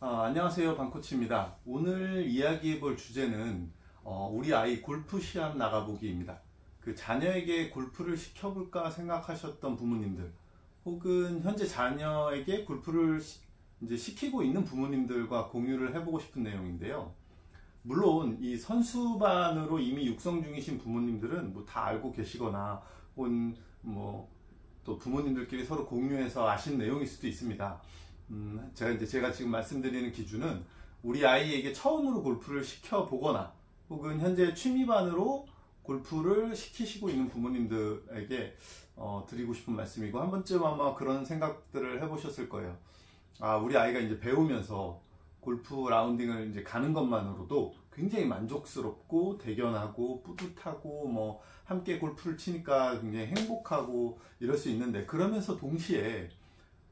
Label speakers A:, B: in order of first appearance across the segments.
A: 안녕하세요, 방코치입니다. 오늘 이야기해 볼 주제는 우리 아이 골프 시합 나가보기입니다. 그 자녀에게 골프를 시켜볼까 생각하셨던 부모님들, 혹은 현재 자녀에게 골프를 이제 시키고 있는 부모님들과 공유를 해보고 싶은 내용인데요. 물론 이 선수반으로 이미 육성 중이신 부모님들은 뭐 다 알고 계시거나, 혹은 뭐 또 부모님들끼리 서로 공유해서 아시는 내용일 수도 있습니다. 제가 지금 말씀드리는 기준은 우리 아이에게 처음으로 골프를 시켜보거나, 혹은 현재 취미반으로 골프를 시키시고 있는 부모님들에게 드리고 싶은 말씀이고, 한 번쯤 아마 그런 생각들을 해보셨을 거예요. 우리 아이가 이제 배우면서 골프 라운딩을 이제 가는 것만으로도 굉장히 만족스럽고 대견하고 뿌듯하고, 뭐 함께 골프를 치니까 굉장히 행복하고 이럴 수 있는데, 그러면서 동시에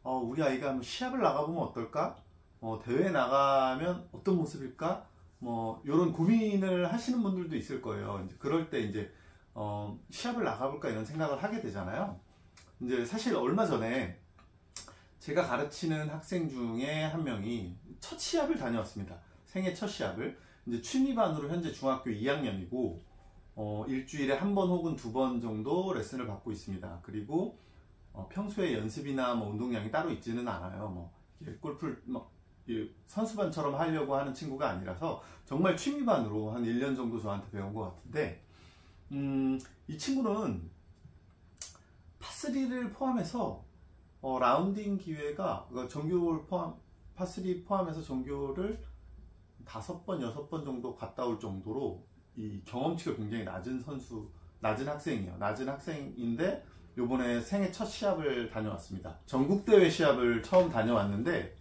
A: 우리 아이가 뭐 시합을 나가보면 어떨까? 대회에 나가면 어떤 모습일까? 뭐 이런 고민을 하시는 분들도 있을 거예요. 이제 그럴 때 이제 시합을 나가볼까 이런 생각을 하게 되잖아요. 이제 사실 얼마 전에 제가 가르치는 학생 중에 한 명이 첫 시합을 다녀왔습니다. 생애 첫 시합을. 이제 취미반으로 현재 중학교 2학년이고 일주일에 한 번 혹은 두 번 정도 레슨을 받고 있습니다. 그리고 평소에 연습이나 뭐 운동량이 따로 있지는 않아요. 뭐 골프를 선수반처럼 하려고 하는 친구가 아니라서 정말 취미반으로 한 1년 정도 저한테 배운 것 같은데, 이 친구는 파3를 포함해서 라운딩 기회가, 정교를 파3 포함해서 정교를 5번, 6번 정도 갔다 올 정도로 이 경험치가 굉장히 낮은 학생이에요. 낮은 학생인데 요번에 생애 첫 시합을 다녀왔습니다. 전국대회 시합을 처음 다녀왔는데,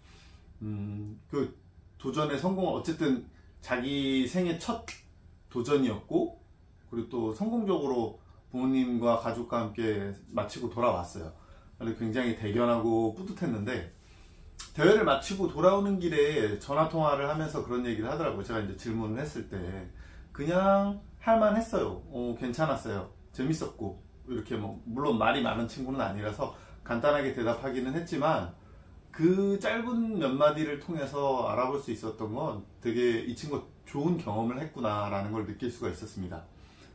A: 그 도전에 어쨌든 자기 생애 첫 도전이었고, 그리고 또 성공적으로 부모님과 가족과 함께 마치고 돌아왔어요. 굉장히 대견하고 뿌듯했는데, 대회를 마치고 돌아오는 길에 전화통화를 하면서 그런 얘기를 하더라고요. 제가 이제 질문을 했을 때 그냥 할만했어요. 괜찮았어요. 재밌었고, 이렇게 뭐 물론 말이 많은 친구는 아니라서 간단하게 대답하기는 했지만, 그 짧은 몇 마디를 통해서 알아볼 수 있었던 건 되게 이 친구 좋은 경험을 했구나 라는 걸 느낄 수가 있었습니다.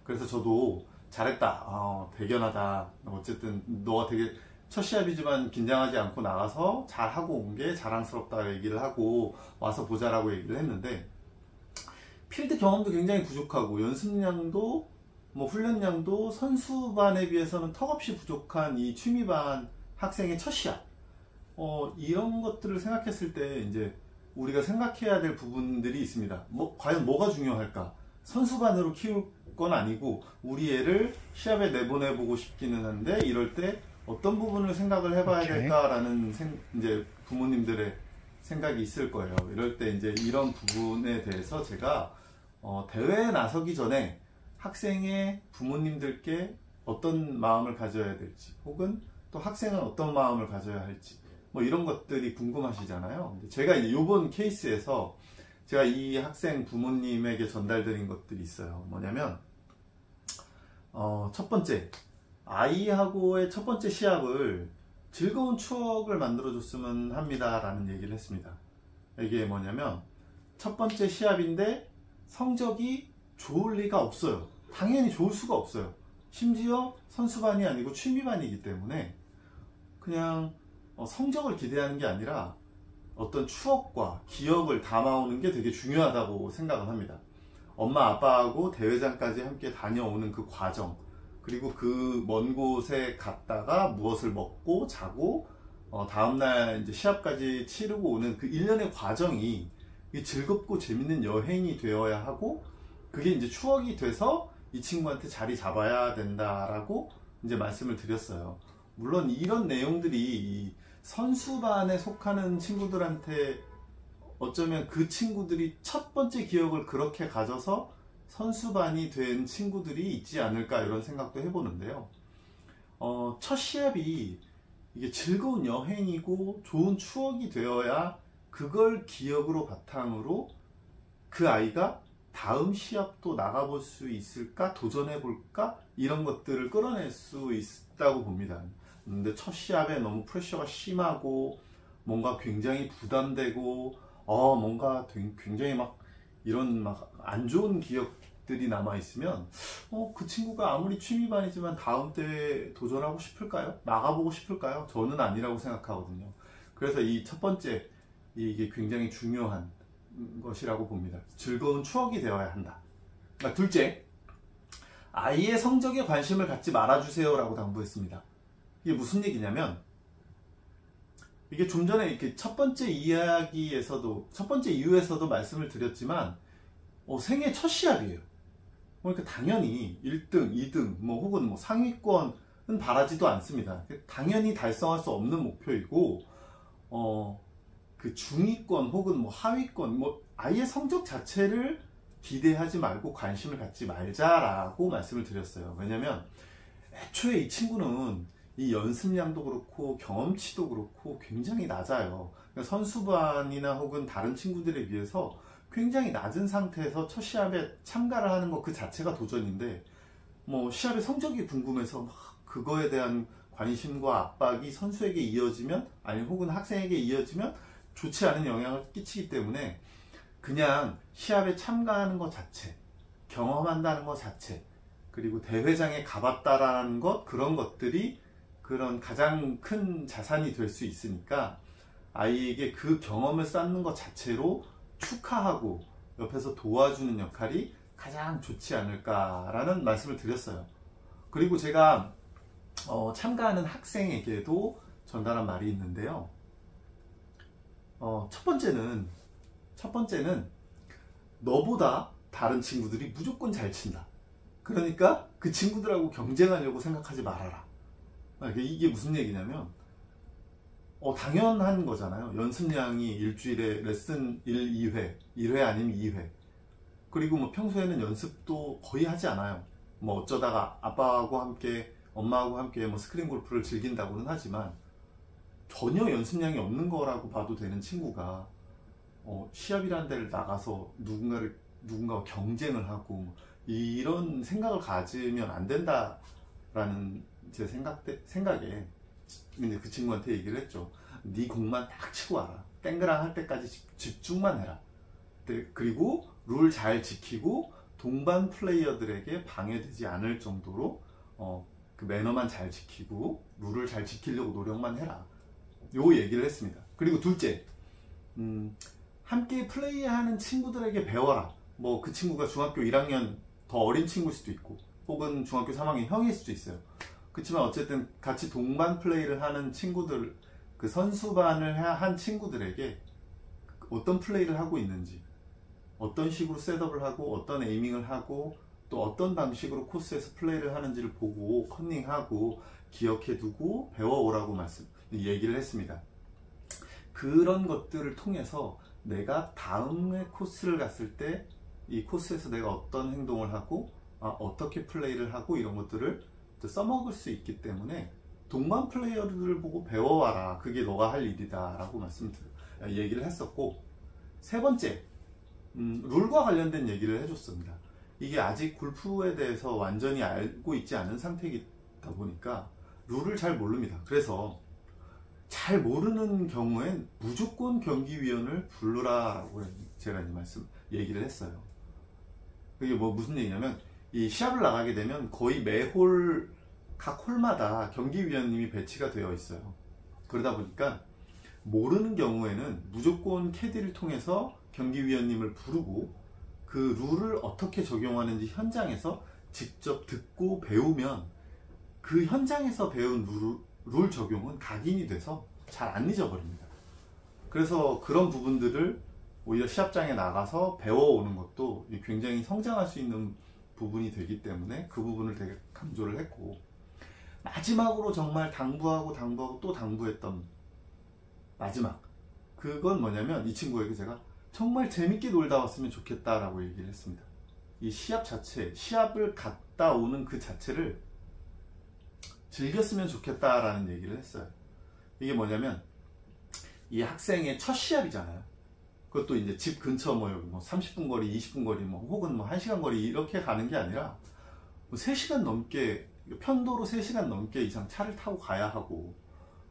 A: 그래서 저도 잘했다, 대견하다, 어쨌든 너가 되게 첫 시합이지만 긴장하지 않고 나가서 잘하고 온 게 자랑스럽다 얘기를 하고 와서 보자라고 얘기를 했는데, 필드 경험도 굉장히 부족하고 연습량도 뭐 훈련량도 선수반에 비해서는 턱없이 부족한 이 취미반 학생의 첫 시합, 이런 것들을 생각했을 때 이제 우리가 생각해야 될 부분들이 있습니다. 과연 뭐가 중요할까? 선수반으로 키울 건 아니고 우리 애를 시합에 내보내보고 싶기는 한데, 이럴 때 어떤 부분을 생각을 해봐야 될까라는 이제 부모님들의 생각이 있을 거예요. 이럴 때 이제 이런 부분에 대해서 제가 대회에 나서기 전에 학생의 부모님들께 어떤 마음을 가져야 될지, 혹은 또 학생은 어떤 마음을 가져야 할지, 뭐 이런 것들이 궁금하시잖아요. 제가 이제 이번 케이스에서 제가 이 학생 부모님에게 전달드린 것들이 있어요. 뭐냐면, 첫 번째, 아이하고의 첫 번째 시합을 즐거운 추억을 만들어줬으면 합니다 라는 얘기를 했습니다. 이게 뭐냐면, 첫 번째 시합인데 성적이 좋을 리가 없어요. 당연히 좋을 수가 없어요. 심지어 선수반이 아니고 취미반이기 때문에 그냥 성적을 기대하는 게 아니라 어떤 추억과 기억을 담아오는 게 되게 중요하다고 생각을 합니다. 엄마 아빠하고 대회장까지 함께 다녀오는 그 과정, 그리고 그 먼 곳에 갔다가 무엇을 먹고 자고 다음날 이제 시합까지 치르고 오는 그 일련의 과정이 즐겁고 재밌는 여행이 되어야 하고, 그게 이제 추억이 돼서 이 친구한테 자리 잡아야 된다라고 이제 말씀을 드렸어요. 물론 이런 내용들이 이 선수반에 속하는 친구들한테 어쩌면 그 친구들이 첫 번째 기억을 그렇게 가져서 선수반이 된 친구들이 있지 않을까, 이런 생각도 해보는데요. 첫 시합이 이게 즐거운 여행이고 좋은 추억이 되어야 그걸 기억으로 바탕으로 그 아이가 다음 시합도 나가볼 수 있을까, 도전해볼까, 이런 것들을 끌어낼 수 있다고 봅니다. 근데 첫 시합에 너무 프레셔가 심하고 뭔가 굉장히 부담되고 뭔가 굉장히 막 이런 막 안 좋은 기억들이 남아 있으면 그 친구가 아무리 취미반이지만 다음 대회 도전하고 싶을까요? 나가보고 싶을까요? 저는 아니라고 생각하거든요. 그래서 이 첫 번째, 이게 굉장히 중요한 것이라고 봅니다. 즐거운 추억이 되어야 한다. 둘째, 아이의 성적에 관심을 갖지 말아주세요 라고 당부했습니다. 이게 무슨 얘기냐면, 이게 좀 전에 이렇게 첫 번째 이유에서도 말씀을 드렸지만, 생애 첫 시합이에요. 그러니까 당연히 1등, 2등, 혹은 상위권은 바라지도 않습니다. 당연히 달성할 수 없는 목표이고, 그 중위권 혹은 하위권, 아예 성적 자체를 기대하지 말고 관심을 갖지 말자라고 말씀을 드렸어요. 왜냐면 애초에 이 친구는 이 연습량도 그렇고 경험치도 그렇고 굉장히 낮아요. 그러니까 선수반이나 혹은 다른 친구들에 비해서 굉장히 낮은 상태에서 첫 시합에 참가를 하는 것 그 자체가 도전인데, 시합의 성적이 궁금해서 막 그거에 대한 관심과 압박이 선수에게 이어지면, 아니 혹은 학생에게 이어지면 좋지 않은 영향을 끼치기 때문에 그냥 시합에 참가하는 것 자체, 경험한다는 것 자체, 그리고 대회장에 가봤다라는 것, 그런 것들이 그런 가장 큰 자산이 될 수 있으니까 아이에게 그 경험을 쌓는 것 자체로 축하하고 옆에서 도와주는 역할이 가장 좋지 않을까라는 말씀을 드렸어요. 그리고 제가 참가하는 학생에게도 전달한 말이 있는데요. 첫 번째는 너보다 다른 친구들이 무조건 잘 친다. 그러니까 그 친구들하고 경쟁하려고 생각하지 말아라. 이게 무슨 얘기냐면, 당연한 거잖아요. 연습량이 일주일에 레슨 1, 2회, 1회 아니면 2회. 그리고 평소에는 연습도 거의 하지 않아요. 어쩌다가 아빠하고 함께, 엄마하고 함께 스크린 골프를 즐긴다고는 하지만 전혀 연습량이 없는 거라고 봐도 되는 친구가 시합이라는 데를 나가서 누군가와 경쟁을 하고 이런 생각을 가지면 안 된다라는 제 생각에 그 친구한테 얘기를 했죠. 네 공만 딱 치고 와라. 땡그랑 할 때까지 집중만 해라. 그리고 룰 잘 지키고 동반 플레이어들에게 방해되지 않을 정도로 그 매너만 잘 지키고 룰을 잘 지키려고 노력만 해라. 요 얘기를 했습니다. 그리고 둘째, 함께 플레이하는 친구들에게 배워라. 그 친구가 중학교 1학년 더 어린 친구일 수도 있고, 혹은 중학교 3학년 형일 수도 있어요. 그렇지만 어쨌든 같이 동반 플레이를 하는 친구들, 그 선수반을 한 친구들에게 어떤 플레이를 하고 있는지, 어떤 식으로 셋업을 하고, 어떤 에이밍을 하고, 또 어떤 방식으로 코스에서 플레이를 하는지를 보고 컨닝하고 기억해두고 배워오라고 얘기를 했습니다. 그런 것들을 통해서 내가 다음에 코스를 갔을 때 이 코스에서 내가 어떤 행동을 하고 어떻게 플레이를 하고 이런 것들을 써먹을 수 있기 때문에 동반 플레이어들을 보고 배워와라. 그게 너가 할 일이다 라고 얘기를 했었고, 세 번째, 룰과 관련된 얘기를 해줬습니다. 이게 아직 골프에 대해서 완전히 알고 있지 않은 상태이다 보니까 룰을 잘 모릅니다. 그래서 잘 모르는 경우엔 무조건 경기위원을 부르라라고 제가 얘기를 했어요. 그게 무슨 얘기냐면, 이 시합을 나가게 되면 거의 매홀 각 홀마다 경기위원님이 배치가 되어 있어요. 그러다 보니까 모르는 경우에는 무조건 캐디를 통해서 경기위원님을 부르고 그 룰을 어떻게 적용하는지 현장에서 직접 듣고 배우면 그 현장에서 배운 룰 적용은 각인이 돼서 잘 안 잊어버립니다. 그래서 그런 부분들을 오히려 시합장에 나가서 배워오는 것도 굉장히 성장할 수 있는 부분이 되기 때문에 그 부분을 되게 강조를 했고, 마지막으로 정말 당부하고 또 당부했던 마지막, 그건 뭐냐면 이 친구에게 제가 정말 재밌게 놀다 왔으면 좋겠다라고 얘기를 했습니다. 이 시합 자체, 시합을 갔다 오는 그 자체를 즐겼으면 좋겠다라는 얘기를 했어요. 이게 뭐냐면 이 학생의 첫 시합이잖아요. 그것도 이제 집 근처 30분 거리, 20분 거리, 혹은 1시간 거리 이렇게 가는 게 아니라 3시간 넘게, 편도로 3시간 넘게 이상 차를 타고 가야 하고,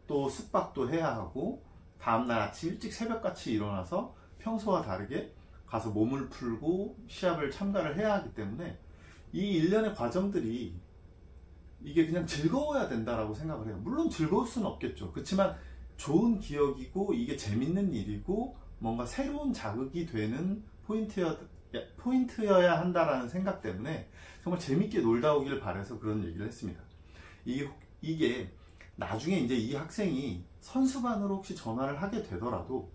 A: 또 숙박도 해야 하고, 다음날 아침 일찍 새벽같이 일어나서 평소와 다르게 가서 몸을 풀고 시합을 참가를 해야 하기 때문에 이 일련의 과정들이 이게 그냥 즐거워야 된다라고 생각을 해요. 물론 즐거울 수는 없겠죠. 그렇지만 좋은 기억이고 이게 재밌는 일이고 뭔가 새로운 자극이 되는 포인트여야 한다라는 생각 때문에 정말 재밌게 놀다 오길 바라서 그런 얘기를 했습니다. 이게 나중에 이제 이 학생이 선수반으로 혹시 전화를 하게 되더라도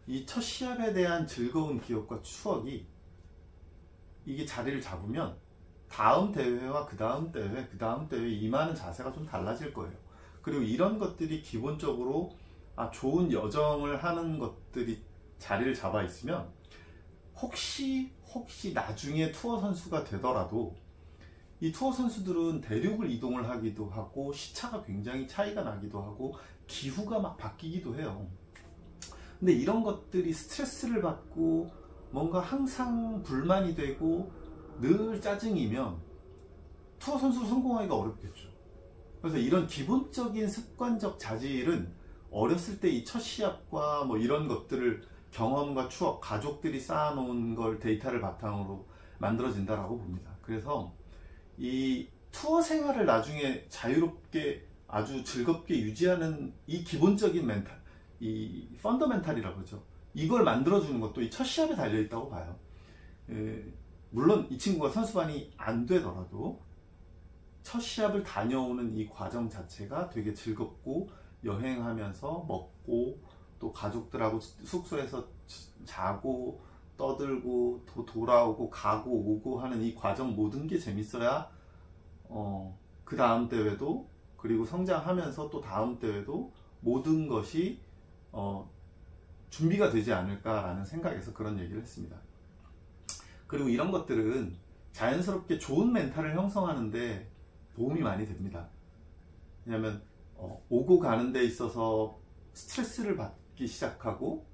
A: 이 첫 시합에 대한 즐거운 기억과 추억이 이게 자리를 잡으면 다음 대회와 그 다음 대회 임하는 자세가 좀 달라질 거예요. 그리고 이런 것들이 기본적으로 좋은 여정을 하는 것들이 자리를 잡아 있으면 혹시 나중에 투어 선수가 되더라도 이 투어 선수들은 대륙을 이동을 하기도 하고 시차가 굉장히 차이가 나기도 하고 기후가 막 바뀌기도 해요. 근데 이런 것들이 스트레스를 받고 뭔가 항상 불만이 되고 늘 짜증이면 투어 선수로 성공하기가 어렵겠죠. 그래서 이런 기본적인 습관적 자질은 어렸을 때 이 첫 시합과 뭐 이런 것들을 경험과 추억, 가족들이 쌓아놓은 걸 데이터를 바탕으로 만들어진다라고 봅니다. 그래서 이 투어 생활을 나중에 자유롭게 아주 즐겁게 유지하는 이 기본적인 멘탈, 이 펀더멘탈이라고 그러죠. 이걸 만들어주는 것도 이 첫 시합에 달려있다고 봐요. 물론 이 친구가 선수반이 안 되더라도 첫 시합을 다녀오는 이 과정 자체가 되게 즐겁고 여행하면서 먹고 또 가족들하고 숙소에서 자고 떠들고 또 돌아오고 가고 오고 하는 이 과정 모든 게 재밌어야 그 다음 대회도 그리고 성장하면서 또 다음 대회도 모든 것이 준비가 되지 않을까라는 생각에서 그런 얘기를 했습니다. 그리고 이런 것들은 자연스럽게 좋은 멘탈을 형성하는데 도움이 많이 됩니다. 왜냐하면 오고 가는 데 있어서 스트레스를 받기 시작하고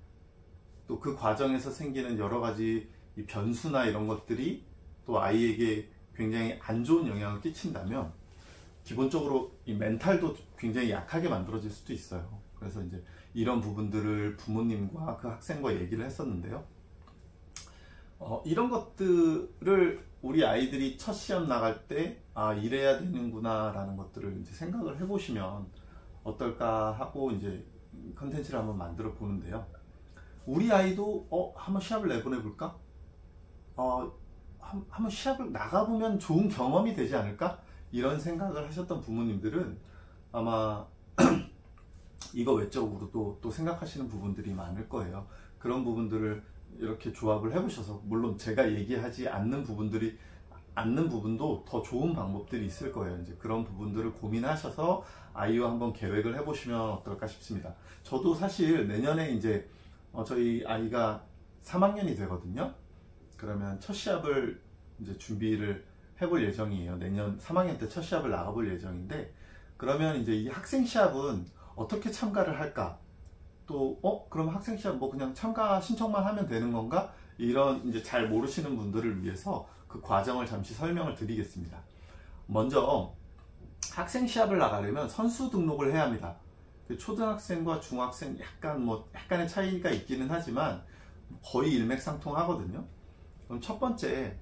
A: 또 그 과정에서 생기는 여러 가지 이 변수나 이런 것들이 또 아이에게 굉장히 안 좋은 영향을 끼친다면 기본적으로 이 멘탈도 굉장히 약하게 만들어질 수도 있어요. 그래서 이제 이런 부분들을 부모님과 그 학생과 얘기를 했었는데요. 이런 것들을 우리 아이들이 첫 시합 나갈 때 이래야 되는구나 라는 것들을 이제 생각을 해보시면 어떨까 하고 이제 컨텐츠를 한번 만들어 보는데요. 우리 아이도 한번 시합을 내보내 볼까? 한번 시합을 나가보면 좋은 경험이 되지 않을까? 이런 생각을 하셨던 부모님들은 아마 이거 외적으로도 또 생각하시는 부분들이 많을 거예요. 그런 부분들을 이렇게 조합을 해보셔서 물론 제가 얘기하지 않는 부분도 더 좋은 방법들이 있을 거예요. 이제 그런 부분들을 고민하셔서 아이와 한번 계획을 해보시면 어떨까 싶습니다. 저도 사실 내년에 이제 저희 아이가 3학년이 되거든요. 그러면 첫 시합을 이제 준비를 해볼 예정이에요. 내년 3학년 때 첫 시합을 나가볼 예정인데 그러면 이제 이 학생 시합은 어떻게 참가를 할까? 또 그럼 학생 시합 뭐 그냥 참가 신청만 하면 되는 건가? 이런 이제 잘 모르시는 분들을 위해서 그 과정을 잠시 설명을 드리겠습니다. 먼저 학생 시합을 나가려면 선수 등록을 해야 합니다. 초등학생과 중학생 약간의 차이가 있기는 하지만 거의 일맥상통하거든요. 그럼 첫 번째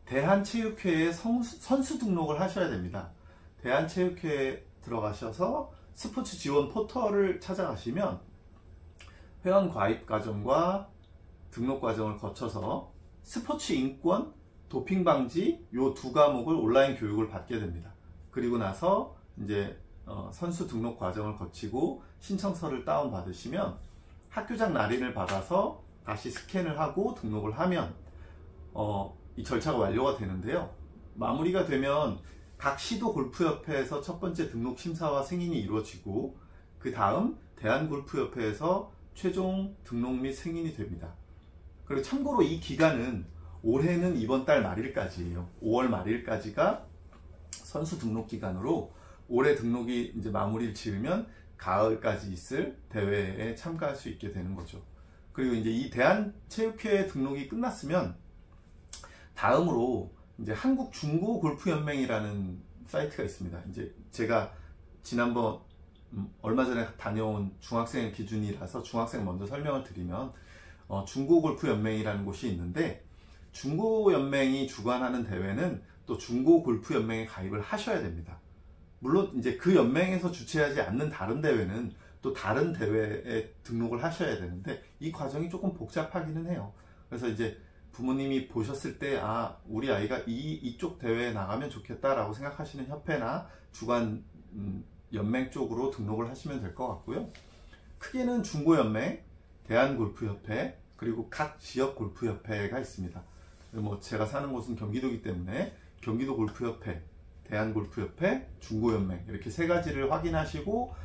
A: 대한체육회에 선수 등록을 하셔야 됩니다. 대한체육회에 들어가셔서 스포츠 지원 포털을 찾아가시면 회원 가입 과정과 등록 과정을 거쳐서 스포츠 인권, 도핑 방지 요 두 과목을 온라인 교육을 받게 됩니다. 그리고 나서 이제 선수 등록 과정을 거치고 신청서를 다운 받으시면 학교장 날인을 받아서 다시 스캔을 하고 등록을 하면 이 절차가 완료가 되는데요. 마무리가 되면 각 시도 골프협회에서 첫 번째 등록 심사와 승인이 이루어지고 그 다음 대한골프협회에서 최종 등록 및 승인이 됩니다. 그리고 참고로 이 기간은 올해는 이번 달 말일까지예요. 5월 말일까지가 선수 등록 기간으로 올해 등록이 이제 마무리를 지으면 가을까지 있을 대회에 참가할 수 있게 되는 거죠. 그리고 이제 이 대한체육회 등록이 끝났으면 다음으로 이제 한국중고골프연맹이라는 사이트가 있습니다. 이제 제가 지난번 얼마 전에 다녀온 중학생 기준이라서 중학생 먼저 설명을 드리면 중고골프연맹이라는 곳이 있는데, 중고연맹이 주관하는 대회는 또 중고골프연맹에 가입을 하셔야 됩니다. 물론 이제 그 연맹에서 주최하지 않는 다른 대회는 또 다른 대회에 등록을 하셔야 되는데, 이 과정이 조금 복잡하기는 해요. 그래서 이제 부모님이 보셨을 때 우리 아이가 이쪽 대회에 나가면 좋겠다라고 생각하시는 협회나 주관 연맹 쪽으로 등록을 하시면 될 것 같고요. 크게는 중고연맹, 대한골프협회, 그리고 각 지역 골프협회가 있습니다. 뭐 제가 사는 곳은 경기도이기 때문에 경기도골프협회, 대한골프협회, 중고연맹 이렇게 세 가지를 확인하시고,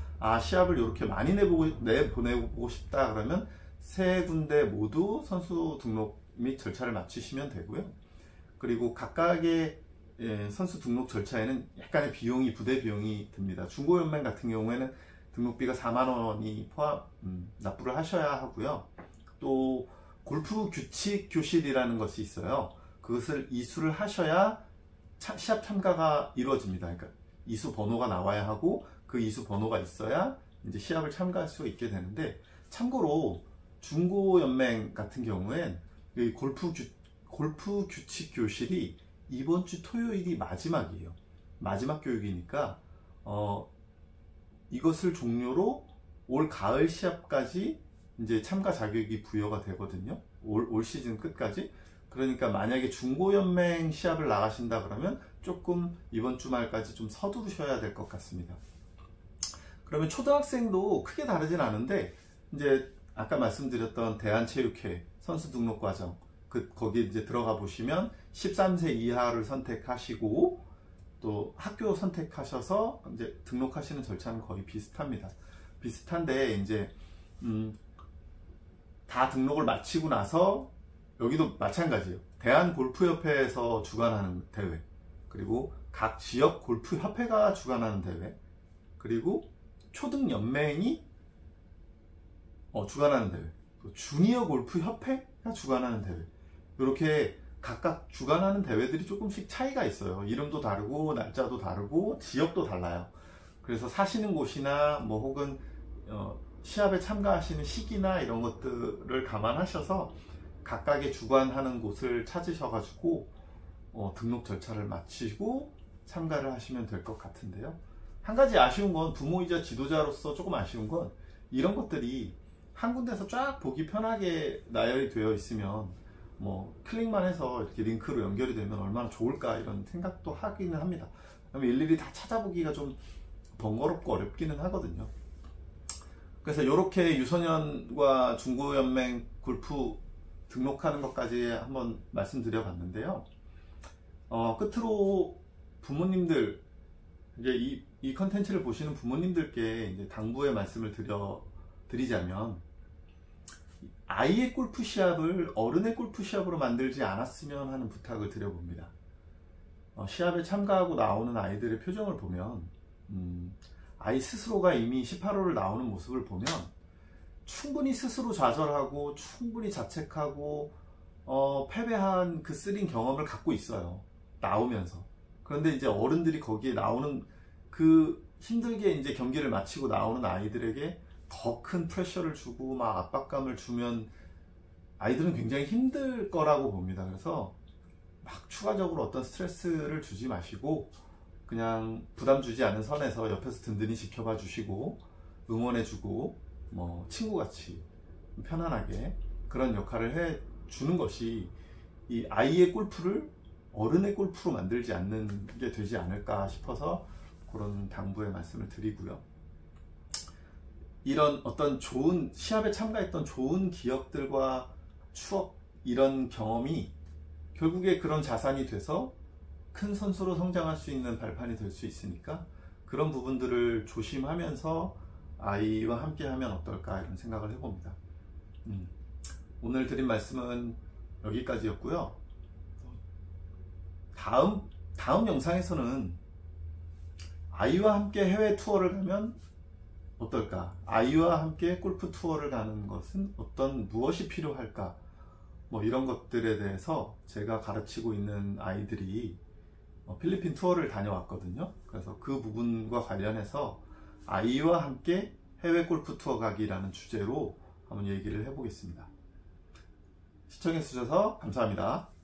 A: 시합을 이렇게 많이 내보내고 싶다 그러면 세 군데 모두 선수 등록 및 절차를 마치시면 되고요. 그리고 각각의 선수 등록 절차에는 약간의 비용이, 부대 비용이 듭니다. 중고연맹 같은 경우에는 등록비가 4만 원이 납부를 하셔야 하고요. 또 골프 규칙 교실이라는 것이 있어요. 그것을 이수를 하셔야 시합 참가가 이루어집니다. 그러니까 이수 번호가 나와야 하고, 그 이수 번호가 있어야 이제 시합을 참가할 수가 있게 되는데, 참고로 중고연맹 같은 경우엔 이 골프 규칙 교실이 이번 주 토요일이 마지막이에요. 마지막 교육이니까 이것을 종료로 올 가을 시합까지 이제 참가 자격이 부여가 되거든요. 올 시즌 끝까지. 그러니까 만약에 중고연맹 시합을 나가신다 그러면 조금 이번 주말까지 좀 서두르셔야 될 것 같습니다. 그러면 초등학생도 크게 다르진 않은데, 이제 아까 말씀드렸던 대한체육회 선수 등록 과정, 거기 이제 들어가 보시면 13세 이하를 선택하시고 또 학교 선택하셔서 이제 등록하시는 절차는 거의 비슷합니다. 비슷한데 이제 다 등록을 마치고 나서, 여기도 마찬가지예요. 대한골프협회에서 주관하는 대회, 그리고 각 지역 골프협회가 주관하는 대회, 그리고 초등연맹이 주관하는 대회, 또 주니어 골프협회가 주관하는 대회, 이렇게 각각 주관하는 대회들이 조금씩 차이가 있어요. 이름도 다르고 날짜도 다르고 지역도 달라요. 그래서 사시는 곳이나 뭐 혹은 시합에 참가하시는 시기나 이런 것들을 감안하셔서 각각의 주관하는 곳을 찾으셔가지고 등록 절차를 마치고 참가를 하시면 될 것 같은데요. 한 가지 아쉬운 건, 부모이자 지도자로서 조금 아쉬운 건, 이런 것들이 한 군데서 쫙 보기 편하게 나열이 되어 있으면 뭐 클릭만 해서 이렇게 링크로 연결이 되면 얼마나 좋을까, 이런 생각도 하기는 합니다. 그러면 일일이 다 찾아보기가 좀 번거롭고 어렵기는 하거든요. 그래서 이렇게 유소년과 중고연맹 골프 등록하는 것까지 한번 말씀드려 봤는데요. 끝으로 부모님들, 이제 이 컨텐츠를 보시는 부모님들께 이제 당부의 말씀을 드리자면, 아이의 골프 시합을 어른의 골프 시합으로 만들지 않았으면 하는 부탁을 드려봅니다. 시합에 참가하고 나오는 아이들의 표정을 보면, 아이 스스로가 이미 18호를 나오는 모습을 보면 충분히 스스로 좌절하고 충분히 자책하고 패배한 그 쓰린 경험을 갖고 있어요, 나오면서. 그런데 이제 어른들이 거기에 나오는 그 힘들게 이제 경기를 마치고 나오는 아이들에게 더 큰 프레셔를 주고 막 압박감을 주면 아이들은 굉장히 힘들 거라고 봅니다. 그래서 막 추가적으로 어떤 스트레스를 주지 마시고, 그냥 부담 주지 않은 선에서 옆에서 든든히 지켜봐 주시고 응원해 주고, 뭐 친구같이 편안하게 그런 역할을 해 주는 것이 이 아이의 골프를 어른의 골프로 만들지 않는 게 되지 않을까 싶어서 그런 당부의 말씀을 드리고요. 이런 어떤 좋은 시합에 참가했던 좋은 기억들과 추억, 이런 경험이 결국에 그런 자산이 돼서 큰 선수로 성장할 수 있는 발판이 될 수 있으니까, 그런 부분들을 조심하면서 아이와 함께 하면 어떨까, 이런 생각을 해봅니다. 오늘 드린 말씀은 여기까지였고요. 다음 영상에서는 아이와 함께 해외 투어를 가면 어떨까, 아이와 함께 골프 투어를 가는 것은 무엇이 필요할까, 뭐 이런 것들에 대해서 제가 가르치고 있는 아이들이 필리핀 투어를 다녀왔거든요. 그래서 그 부분과 관련해서 아이와 함께 해외 골프 투어 가기라는 주제로 한번 얘기를 해보겠습니다. 시청해 주셔서 감사합니다.